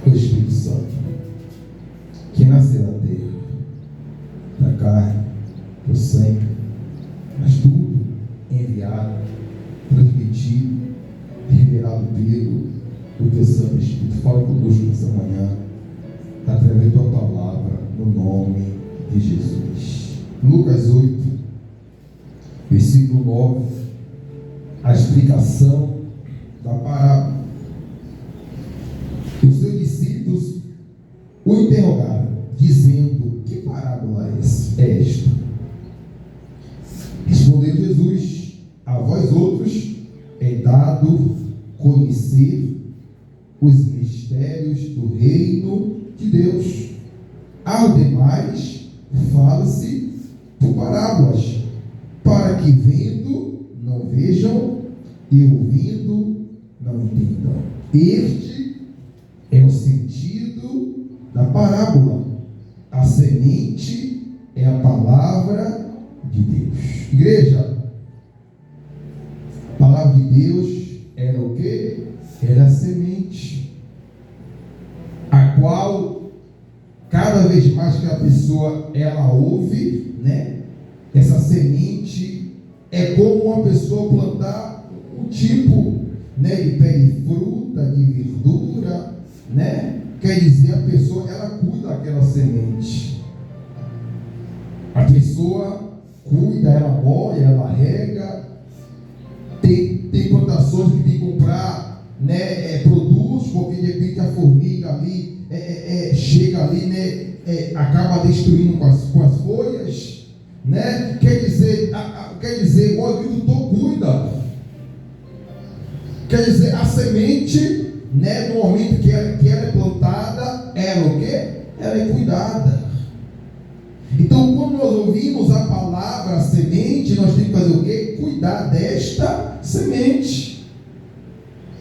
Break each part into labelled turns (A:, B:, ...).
A: o Espírito Santo, que nasceu da terra, da carne, do sangue, mas tudo enviado, transmitido, revelado pelo teu Santo Espírito. Fala conosco nessa manhã, através da tua palavra, no nome de Jesus. Lucas 8, versículo 9, a explicação da parábola. Os seus discípulos o interrogaram, dizendo: que parábola é esta? Respondeu Jesus: a vós outros é dado conhecer os mistérios do reino de Deus. Aos demais fala-se por parábolas, para que vendo não vejam e ouvindo não entendam. Este é o sentido da parábola. A semente é a palavra de Deus. Igreja, a palavra de Deus era o quê? Era a semente, a qual cada vez mais que a pessoa ela ouve, né? Essa semente é como uma pessoa plantar um tipo, né, de pé de fruta, de verdura, né? Quer dizer, a pessoa ela cuida daquela semente. A pessoa cuida, ela molha, ela rega. Tem plantações que tem que comprar, né, produtos, porque de repente a formiga ali chega ali, né, acaba destruindo com as folhas, né? Quer dizer, o agricultor cuida. Quer dizer, a semente, né, no momento que ela é plantada, ela o quê? Ela é cuidada. Então, quando nós ouvimos a palavra semente, nós temos que fazer o quê? Cuidar desta semente.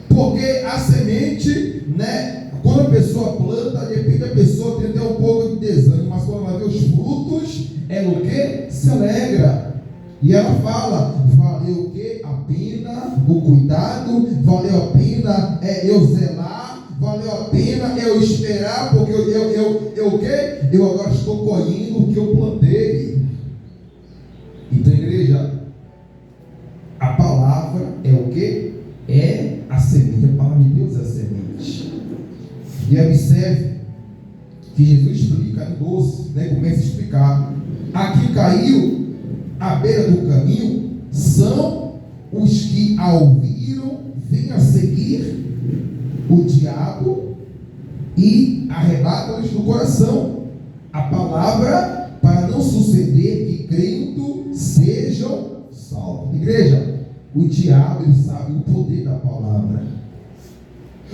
A: Porque a semente, né, quando a pessoa planta, de repente a pessoa tem até um pouco de desânimo, mas quando ela vê os frutos, ela o quê? Se alegra. E ela fala: valeu o quê? A pena o cuidado, valeu a pena eu zelar, valeu a pena eu esperar, porque eu o quê? Eu agora estou colhendo o que eu plantei. Então, igreja, a palavra é o quê? É a semente. A palavra de Deus é a semente. E observe que Jesus explica no 12, né? Começa a explicar. Aqui caiu à beira do caminho são os que a ouviram, vêm a seguir o diabo e arrebata-lhes do coração a palavra, para não suceder que crendo sejam salvos. Igreja, o diabo ele sabe o poder da palavra.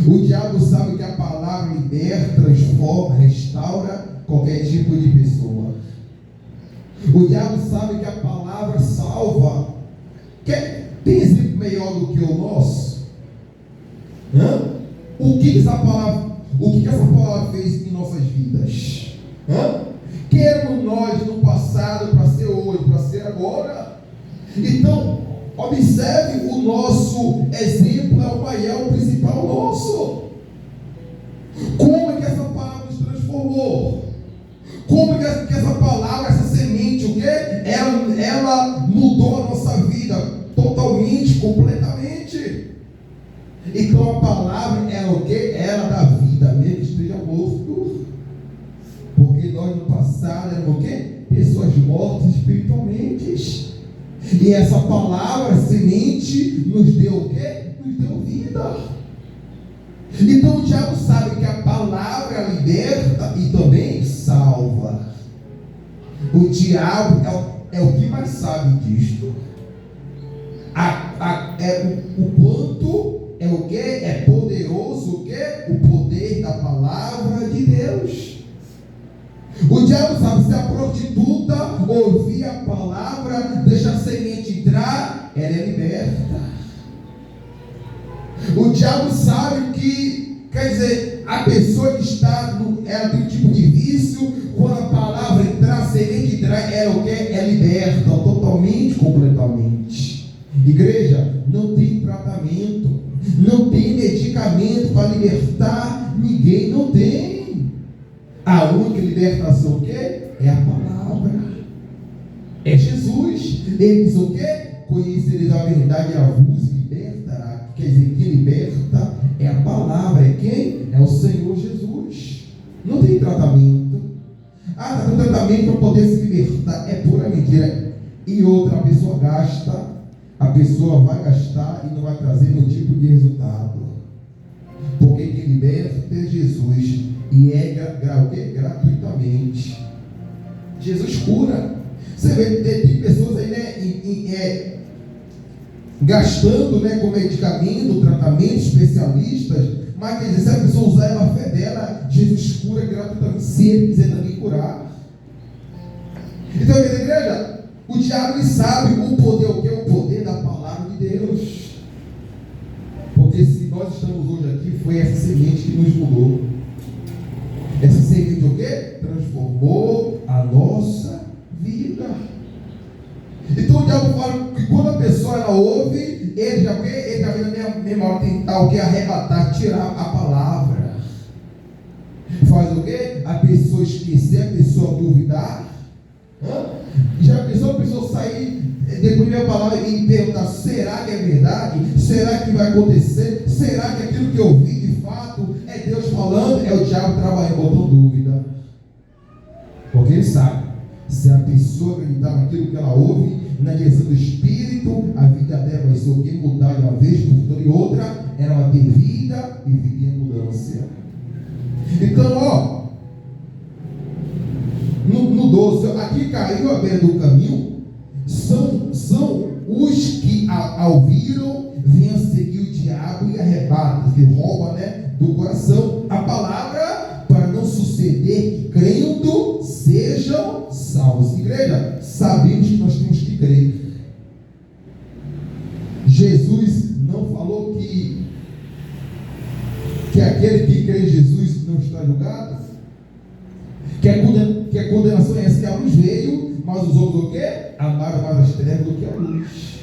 A: O diabo sabe que a palavra liberta, transforma, restaura qualquer tipo de pessoa. O diabo sabe que a palavra salva. Tem exemplo melhor do que o nosso? O que essa palavra fez em nossas vidas? Queremos nós no passado para ser hoje, para ser agora. Então, observe, o nosso exemplo é o maior, o principal nosso. Como é que essa palavra nos transformou? Como é que essa palavra, essa semente, o quê? Ela mudou a nossa vida totalmente, completamente. Então a palavra é o quê? Ela dá vida, mesmo que esteja morto. Porque nós no passado éramos o quê? Pessoas mortas espiritualmente. E essa palavra, semente, nos deu o quê? Nos deu vida. Então o diabo sabe que a palavra liberta e também salva. O diabo é o que mais sabe disto. O quanto é o que? É poderoso o que? O poder da palavra de Deus. O diabo sabe, se a prostituta ouvir a palavra, deixa a semente entrar, ela é liberta. O diabo sabe que, quer dizer, a pessoa que está, ela tem um tipo de vício, quando a palavra entrar, a semente entrar, ela o que? É liberta, totalmente, completamente. Igreja, não tem tratamento, não tem medicamento para libertar ninguém Ninguém não tem. A única libertação o quê? É a palavra. É Jesus. Ele diz o quê? Conhecereis a verdade, a vos libertará. Quer dizer, quem liberta é a palavra. É quem? É o Senhor Jesus. Não tem tratamento. Ah, tem tratamento para poder se libertar. É pura mentira. E outra, a pessoa gasta, a pessoa vai gastar e não vai trazer nenhum tipo de resultado. Porque quem liberta é Jesus. E é gratuitamente. Jesus cura. Você vê, tem pessoas aí, né, gastando, né, com medicamento, tratamento, especialistas, mas quer dizer, se a pessoa usar a fé dela, Jesus cura gratuitamente, se ele quiser também curar. Então, minha igreja, o diabo sabe o poder, o que é o poder da palavra de Deus. Porque se nós estamos hoje aqui, foi essa semente que nos mudou. Essa semente o quê? Transformou a nossa vida. Então o diabo fala que quando a pessoa ela ouve, ele já vem na mesma hora tentar o que? Arrebatar, tirar a palavra. Faz o quê? A pessoa esquecer, a pessoa duvidar. Já pensou a pessoa sair depois de ver a palavra e perguntar: será que é verdade? Será que vai acontecer? Será que aquilo que eu vi de fato é Deus falando? É o diabo trabalhando, botando dúvida. Porque ele sabe, se a pessoa acreditar naquilo que ela ouve, na direção do Espírito, a vida dela vai ser o que? Mudar de uma vez por toda e outra. Ela vai ter vida e vida em abundância. Então, no 12, aqui caiu à beira do caminho, são os que ao viram, vêm a seguir o diabo e arrebata, que rouba, né, do coração a palavra, para não suceder que crendo sejam salvos. Igreja, sabemos que nós temos que crer. Jesus não falou que aquele que crê em Jesus não está julgado? Que a condenação é essa, que a luz veio, mas os outros o quê? Amaram mais as trevas do que a luz.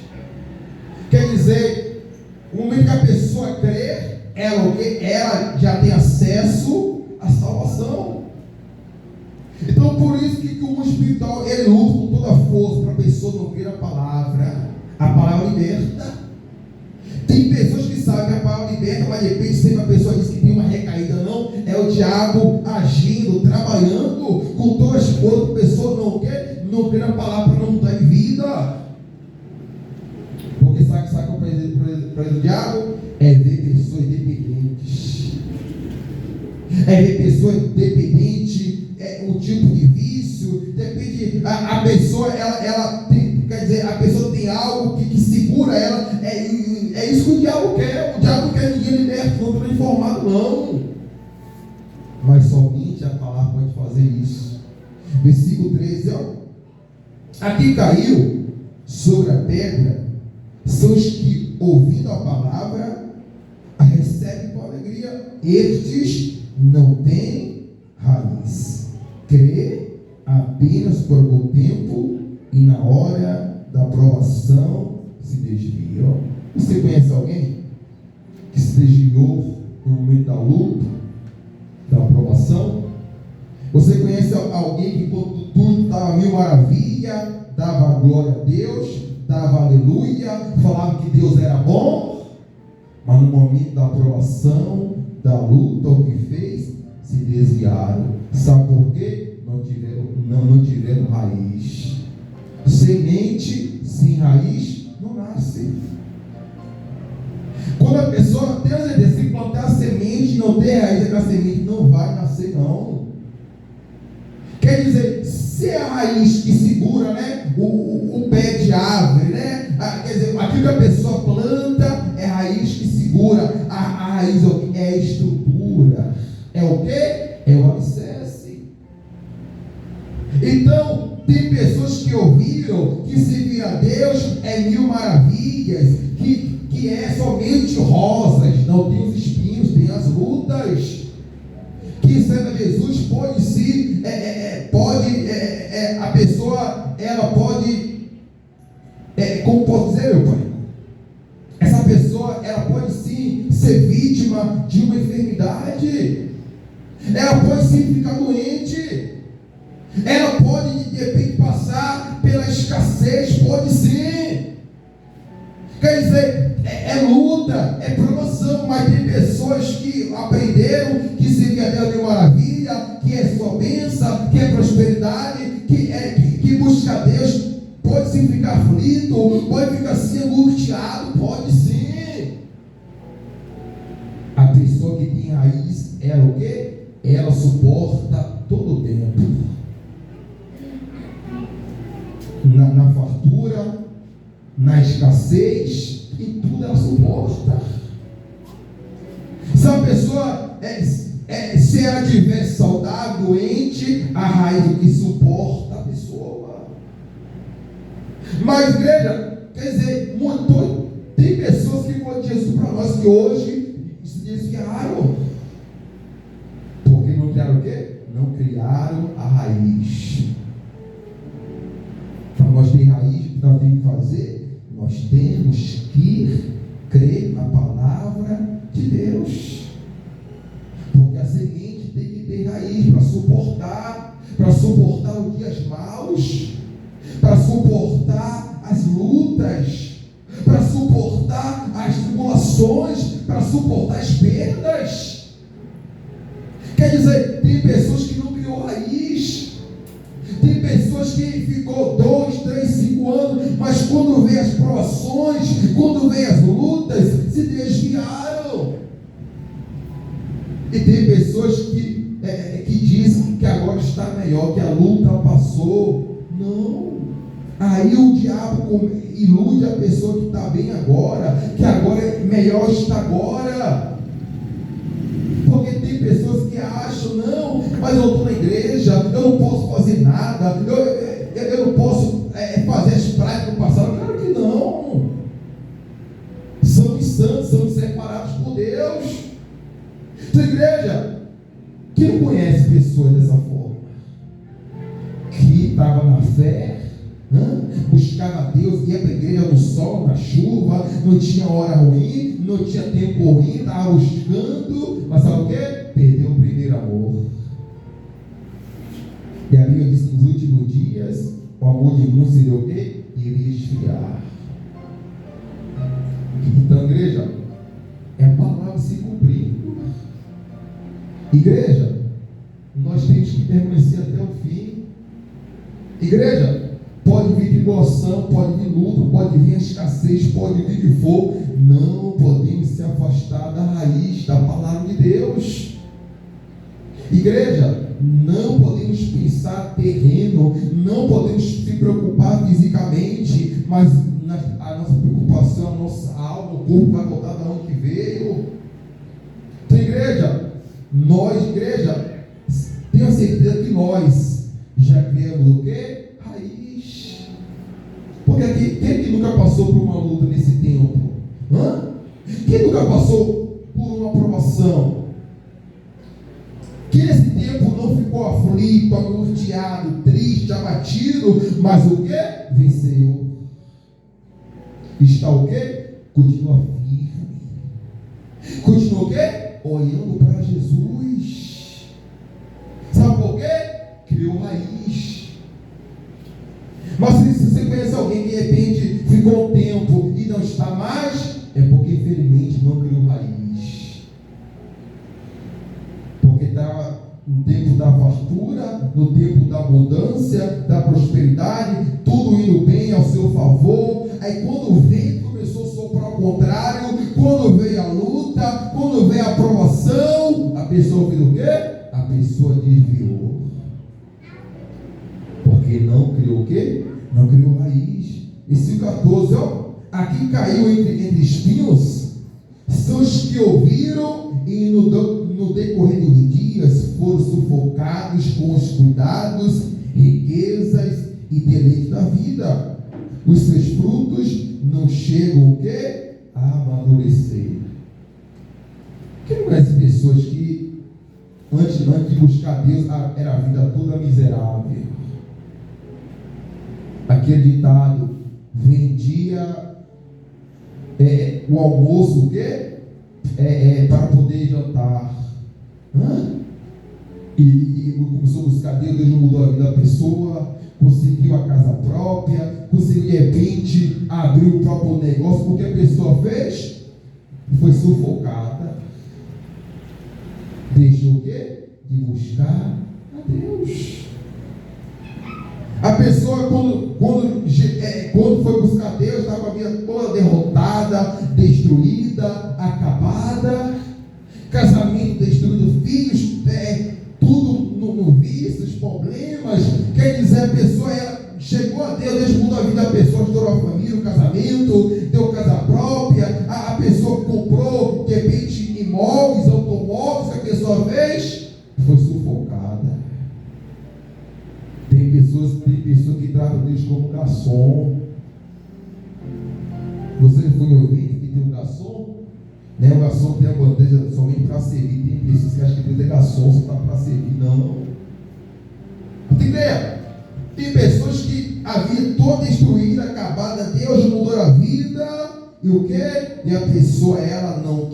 A: Quer dizer, no momento que a pessoa crê, ela o quê? Ela já tem acesso à salvação. Então por isso que o mundo espiritual ele luta com toda a força para a pessoa não ouvir a palavra liberta. Tem pessoas que sabem que a palavra liberta, mas de repente sempre a pessoa diz que tem uma recaída. Não, é o diabo agindo, trabalhando com todas as forças, a pessoa não quer a palavra para não mudar de vida. Porque sabe qual é o prazer do diabo? É ver pessoas dependentes. É ver pessoas dependentes, é um tipo de vício. Depende, a pessoa, ela tem, quer dizer, a pessoa tem algo que segura ela. É isso que o diabo quer. O diabo não quer ninguém liberto, não transformado, não. Mas somente a palavra pode fazer isso. Versículo 13, aqui caiu sobre a pedra são os que, ouvindo a palavra, a recebem com alegria. Estes não têm raiz. Crê apenas por algum tempo e na hora da provação se desviam. Você conhece alguém que se desviou no momento da luta, da aprovação? Você conhece alguém que quando tudo estava mil maravilha, dava glória a Deus, dava aleluia, falava que Deus era bom, mas no momento da aprovação, da luta, o que fez? Se desviaram. Sabe por quê? Não tiveram raiz. Semente sem raiz não nasce. Quando a pessoa tem a certeza, se plantar a semente e não ter raiz, a semente não vai nascer, não. Quer dizer, se é a raiz que segura, né, o pé de árvore, né? Quer dizer, aquilo que a pessoa planta é a raiz que segura. A raiz é a estrutura. É o quê? É o alicerce. Então, tem pessoas que ouviram que servir a Deus é mil maravilhas, que é somente rosas, não tem os espinhos, tem as lutas. Que sendo a Jesus pode se, a pessoa, ela pode, como posso dizer, meu pai? Essa pessoa, ela pode sim ser vítima de uma enfermidade. Ela pode sim ficar doente. Ela pode de repente passar pela escassez, pode sim. Quer dizer, é luta, é promoção, mas tem pessoas que aprenderam que servir a Deus é maravilha, que é sua bênção, que é prosperidade, que busca a Deus, pode sim ficar aflito, pode ficar assim angustiado, pode sim. A pessoa que tem raiz, ela o quê? Ela suporta todo o tempo. Na fartura, na escassez, em tudo ela suporta. Se a pessoa se ela estiver saudável, doente, a raiz do que suporta a pessoa. Mas igreja, quer dizer, tem pessoas que foram de Jesus para nós que hoje se desviaram. Porque não criaram o quê? Não criaram a raiz. Para nós ter raiz, o que nós temos que fazer? Nós temos que crer na palavra de Deus. Porque a semente tem que ter raiz para suportar os dias maus, para suportar as lutas, para suportar as tribulações, para suportar as perdas. Quer dizer, tem pessoas que não criou raiz. Tem pessoas que ficou 2, 3, 5 anos, mas quando vê as provações, quando vê as lutas, se desviaram. E tem pessoas que dizem que agora está melhor, que a luta passou. Não. Aí o diabo ilude a pessoa que está bem agora, que agora é melhor está agora. Porque tem pessoas que acham, não, mas eu estou na igreja, eu não posso fazer nada, eu não posso fazer as práticas do passado. Claro que não. Somos santos, somos separados por Deus. Então, igreja, quem não conhece pessoas dessa forma? Que estava na fé, buscava Deus, ia para a igreja no sol, na chuva, não tinha hora ruim, não tinha tempo ruim, estava buscando, mas sabe o que? Perdeu o primeiro amor. E a Bíblia diz que nos últimos dias o amor de muitos seria o quê? Iria esfriar. Então, igreja, é a palavra se cumprindo. Igreja, nós temos que permanecer até o fim. Igreja, pode vir tribulação, pode vir luta, pode vir a escassez, pode vir de fogo. Não podemos se afastar da raiz da palavra de Deus. Igreja, não podemos pensar terreno, não podemos se preocupar fisicamente, mas a nossa preocupação, a nossa alma, o corpo vai voltar da onde veio. Então, igreja, tenho a certeza que nós já criamos o quê? Raiz. Porque quem que nunca passou por uma luta nesse tempo? Quem nunca passou por uma provação? Que nesse tempo não ficou aflito, angustiado, triste, abatido, mas o quê? Venceu. Está o quê? Continua firme. Continua o quê? Olhando para Jesus. Sabe por quê? Criou raiz. Mas se você conhece alguém que de repente ficou um tempo e não está mais, é porque infelizmente não criou raiz. Porque está no tempo da fartura, no tempo da abundância, da prosperidade, tudo indo bem ao seu favor. Aí quando o vento começou a soprar ao contrário, quando veio a luta, quando veio a provação, a pessoa fez o quê? A pessoa desviou. Porque não criou o quê? Não criou raiz. Versículo 14, ó. Aqui caiu entre espinhos, são os que ouviram e no decorrer dos dias foram sufocados com os cuidados, riquezas e deleites da vida. Os seus frutos não chegam o quê? A amadurecer. Quem não conhece pessoas que antes de buscar Deus era a vida toda miserável? Aquele ditado, vendia o almoço o quê? Para poder jantar. buscar Deus, Deus mudou a vida da pessoa, conseguiu a casa própria, conseguiu de repente abrir o próprio negócio, porque a pessoa fez, foi sufocada, deixou o quê? De buscar a Deus. A pessoa quando foi buscar Deus, estava com a vida toda derrotada, destruída, acabada, casamento destruído, filhos, tudo no vício, os problemas. Quer dizer, a pessoa chegou a Deus, Deus mudou a vida da pessoa, estourou a família, o casamento, deu casa própria, a pessoa comprou, de repente, imóveis, automóveis, que a pessoa fez, foi sufocada. Tem pessoas que tratam Deus como garçom. Você foi ouvir que tem um garçom? Né? O garçom tem a bandeja somente para servir. Tem pessoas que acham que Deus é garçom só para servir. Não. Tem ideia? Tem pessoas que a vida toda destruída, acabada, Deus mudou a vida. E o que? E a pessoa, ela não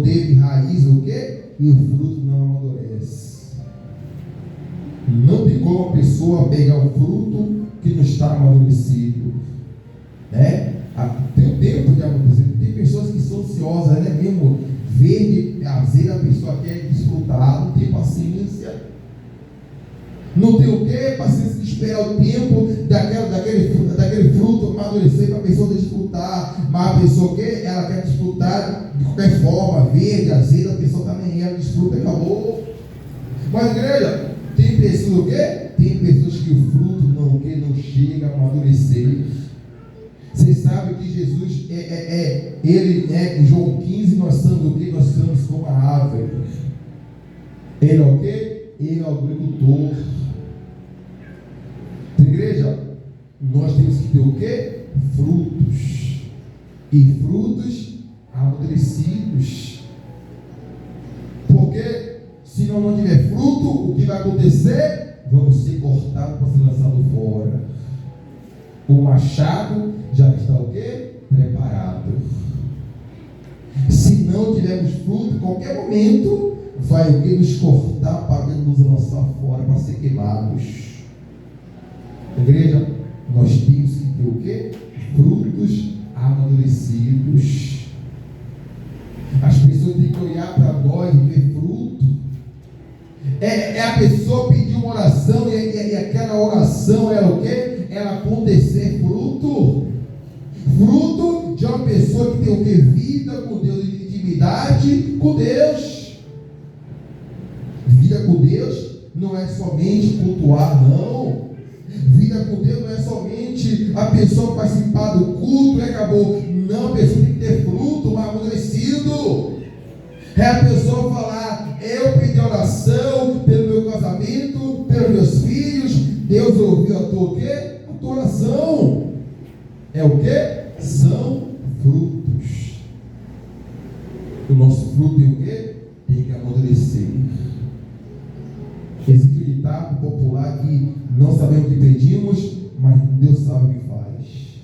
A: teve raiz, o que? E o fruto não amadurece. Não tem como a pessoa pegar um fruto que não está amadurecido, né? Tem um tempo de amadurecimento. Tem pessoas que são ansiosas, né? Mesmo verde, azedo, a pessoa quer desfrutar, não tem paciência. Não tem o quê? Paciência de esperar o tempo daquele fruto amadurecer para a pessoa desfrutar. Mas a pessoa quer, ela quer desfrutar de qualquer forma, verde, azedo, a pessoa também ela desfruta e acabou. Mas igreja, tem pessoas o quê? Tem pessoas que o fruto não chega a amadurecer. Vocês sabem que Jesus ele em João 15 nós somos o quê? Nós somos como a árvore. Ele é o quê? Ele é o agricultor. Igreja, nós temos que ter o quê? Frutos. E frutos amadurecidos. Porque se não tiver fruto, o que vai acontecer? Vamos ser cortados para ser lançados fora. O machado já está o quê? Preparado. Se não tivermos fruto, em qualquer momento vai o que? Nos cortar para nos lançar fora, para ser queimados. Igreja, nós temos que ter o quê? Frutos amadurecidos. As pessoas têm que olhar para nós e ver fruto. É a pessoa pedir uma oração e aquela oração era o quê? Ela acontecer fruto. Fruto de uma pessoa que tem o quê? Vida com Deus, intimidade com Deus. Vida com Deus não é somente cultuar, não. Vida com Deus não é somente a pessoa participar do culto e acabou. Não, a pessoa tem que ter fruto amadurecido. É a pessoa falar: eu pedi oração pelo meu casamento, pelos meus filhos, Deus ouviu a tua o quê? A tua oração. É o quê? São frutos. O nosso fruto tem o quê? Tem que amadurecer. Existe um ditado popular que não sabemos o que pedimos, mas Deus sabe o que faz.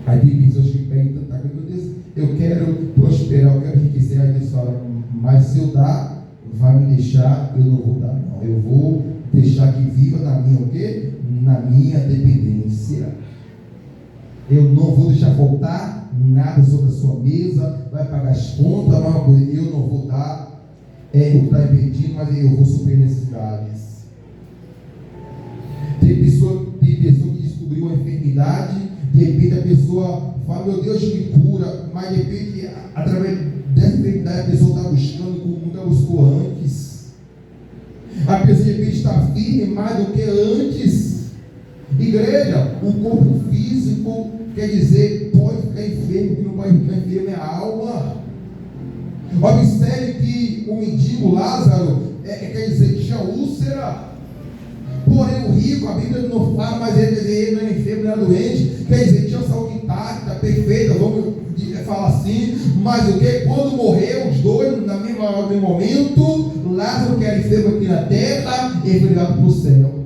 A: Aí tem pessoas que pedem tanta coisa: meu Deus, eu quero prosperar, eu quero enriquecer. Aí Deus fala: mas se eu dar, vai me deixar, eu não vou dar, não. Eu vou deixar que viva na minha o quê? Na minha dependência. Eu não vou deixar faltar nada sobre a sua mesa, vai pagar as contas, uma coisa, eu não vou dar o que está impedindo, mas eu vou suprir necessidades. Tem pessoa que descobriu uma enfermidade, de repente a pessoa fala: meu Deus, me cura, mas de repente, através dessa enfermidade, a pessoa está buscando como nunca buscou antes. A pessoa de repente está firme mais do que antes. Igreja, o corpo físico, quer dizer, pode ficar enfermo, que não pode ficar enfermo é a alma. Observe que o mendigo Lázaro, quer dizer, tinha úlcera. Porém o rico, a Bíblia não fala, mas ele não era enfermo, não era doente. Quer dizer, tinha saúde intacta, perfeita, vamos falar assim. Mas o que? Quando morreu os dois, no mesmo momento, Lázaro, que era enfermo aqui na terra, ele foi levado para o céu.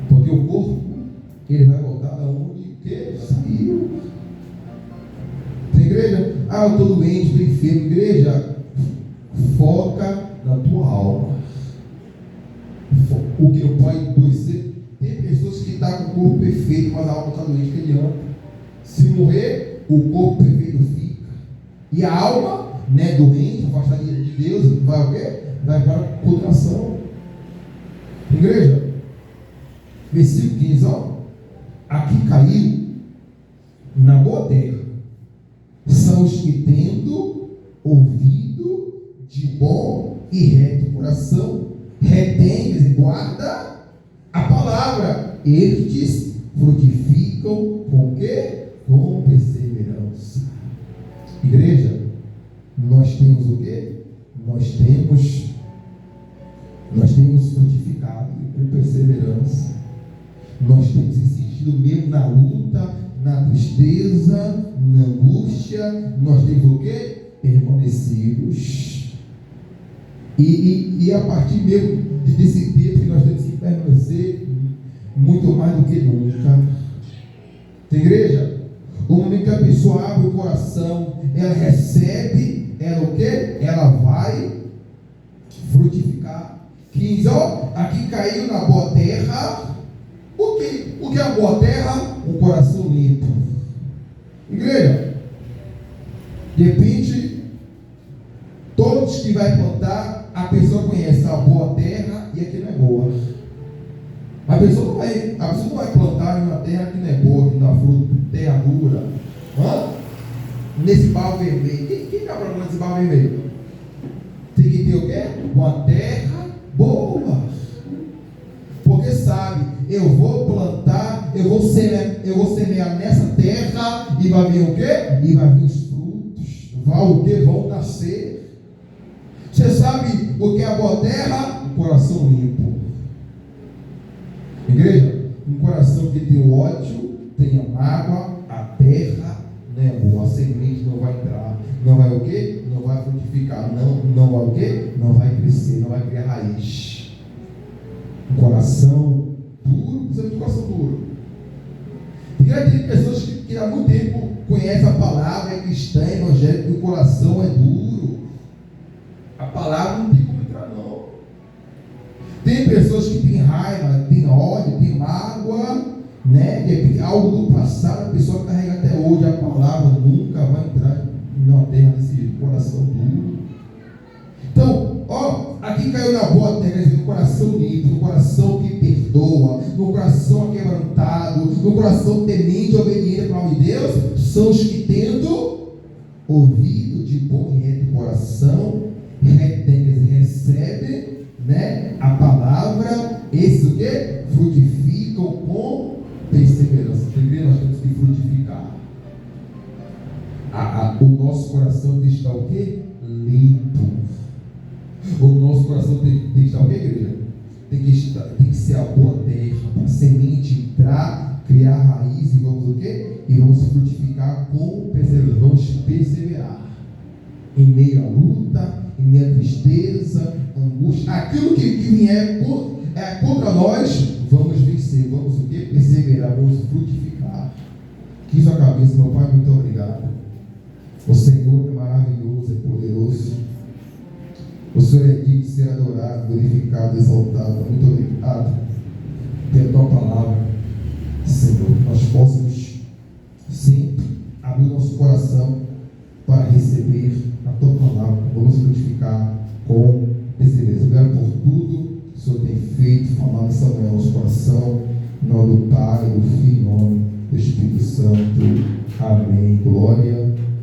A: Porque o corpo, ele vai voltar da onde que saiu. Tem igreja? Eu estou doente, estou enfermo. Igreja, foca na tua alma. O que não pode adoecer. Tem pessoas que estão com o corpo perfeito, mas a alma está doente, que adianta. Se morrer, o corpo perfeito fica. E a alma, né, doente, afastada de Deus, vai o quê? Vai para a condenação. Igreja, versículo 15, ó. Aqui caiu na boa terra são os que, tendo ouvido de bom e reto coração, retém e guarda a palavra. Estes frutificam com quê? Com perseverança. Igreja, nós temos o quê? Nós temos frutificado com perseverança. Nós temos insistido mesmo na luta, na tristeza, na angústia. Nós temos o quê? Permanecidos. E a partir mesmo desse tempo que nós temos que permanecer muito mais do que nunca. Tem igreja? O momento que a pessoa abre o coração, ela recebe, ela o quê? Ela vai frutificar. 15, ó, aqui caiu na boa terra. O que é a boa terra? Um coração limpo. Igreja, de repente, todos que vai plantar, a pessoa conhece a boa terra e aqui não é boa. A pessoa não vai plantar em uma terra que não é boa, que não dá fruto, terra dura. Nesse barro vermelho. Quem está procurando esse barro vermelho? Tem que ter o quê? Uma terra boa. Porque sabe, eu vou plantar, eu vou semear nessa terra e vai vir o quê? E vai vir os frutos. Vão nascer. Você sabe o que é a boa terra? Um coração limpo. Igreja, um coração que tem ódio, tem a mágoa, a terra não é boa, a semente não vai entrar, não vai o quê? Não vai frutificar, não vai o quê? Não vai crescer, não vai criar raiz. Um coração duro, precisa de um coração duro. Igreja, tem pessoas que há muito tempo conhecem a palavra, é cristã, é evangélica, e o coração é duro. A palavra não tem como entrar, não. Tem pessoas que têm raiva, têm ódio, têm mágoa, né? De repente, algo do passado, a pessoa carrega até hoje. A palavra nunca vai entrar na terra desse coração duro. Então, ó, aqui caiu na boa terra, no coração limpo, no coração que perdoa, no coração quebrantado, no coração temente e obediente para o nome de Deus, são os que, tendo ouvido de bom e reto coração, recebem, né, a palavra, esses o quê? Frutificam com perseverança. Primeiro nós temos que frutificar. O nosso coração tem que estar o quê? Limpo. O nosso coração tem que estar o quê, igreja? Tem que ser a boa terra, para a semente entrar, criar raiz, e vamos o quê? E vamos frutificar com perseverança. Vamos perseverar em meio à luta, em meio à tristeza, angústia, aquilo que vier contra nós, vamos vencer, vamos o quê? Perseverar, vamos frutificar. Que sua cabeça, meu Pai, muito obrigado. O Senhor é maravilhoso, é poderoso. O Senhor é digno de ser adorado, glorificado, exaltado. Muito obrigado pela tua palavra, Senhor. Que nós possamos sempre abrir o nosso coração para receber a tua palavra. Vamos frutificar com perseverança. Obrigado por tudo que o Senhor tem feito, falado nessa manhã no nosso coração. Em nome do Pai, do Filho e do nome